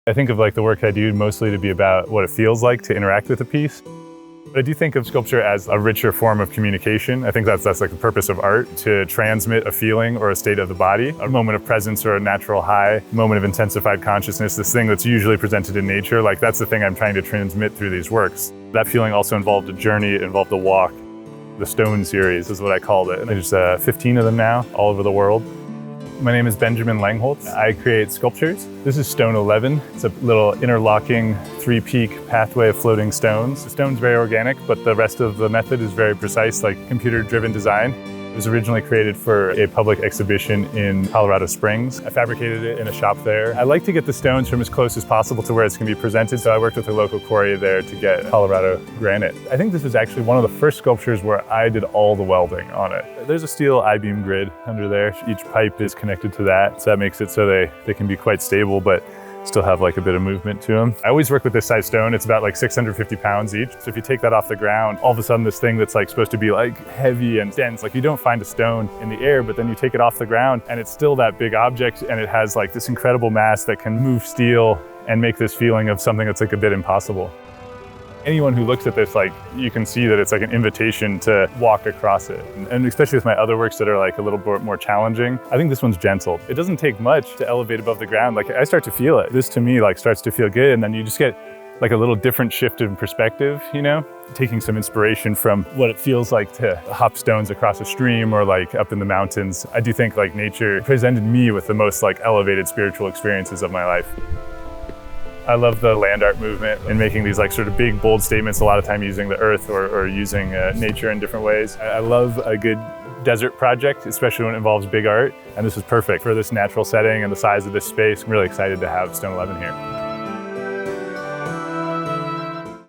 I think of like the work I do mostly to be about what it feels like to interact with a piece. But I do think of sculpture as a richer form of communication. I think that's like the purpose of art, to transmit a feeling or a state of the body, a moment of presence or a natural high, moment of intensified consciousness, this thing that's usually presented in nature. Like that's the thing I'm trying to transmit through these works. That feeling also involved a journey, it involved a walk. The Stone series is what I called it. There's 15 of them now, all over the world. My name is Benjamin Langholz. I create sculptures. This is Stone 11. It's a little interlocking three-peak pathway of floating stones. The stone's very organic, but the rest of the method is very precise, like computer-driven design. It was originally created for a public exhibition in Colorado Springs. I fabricated it in a shop there. I like to get the stones from as close as possible to where it's going to be presented, so I worked with a local quarry there to get Colorado granite. I think this was actually one of the first sculptures where I did all the welding on it. There's a steel I-beam grid under there. Each pipe is connected to that, so that makes it so they can be quite stable, but still have like a bit of movement to them. I always work with this size stone. It's about like 650 pounds each. So if you take that off the ground, all of a sudden this thing that's like supposed to be like heavy and dense, like you don't find a stone in the air, but then you take it off the ground and it's still that big object, and it has like this incredible mass that can move steel and make this feeling of something that's like a bit impossible. Anyone who looks at this, like, you can see that it's like an invitation to walk across it. And especially with my other works that are like a little bit more challenging, I think this one's gentle. It doesn't take much to elevate above the ground. Like I start to feel it. This to me like starts to feel good, and then you just get like a little different shift in perspective, you know? Taking some inspiration from what it feels like to hop stones across a stream or like up in the mountains. I do think like nature presented me with the most like elevated spiritual experiences of my life. I love the land art movement and making these like sort of big, bold statements, a lot of time using the earth or using nature in different ways. I love a good desert project, especially when it involves big art. And this is perfect for this natural setting and the size of this space. I'm really excited to have Stone 11 here.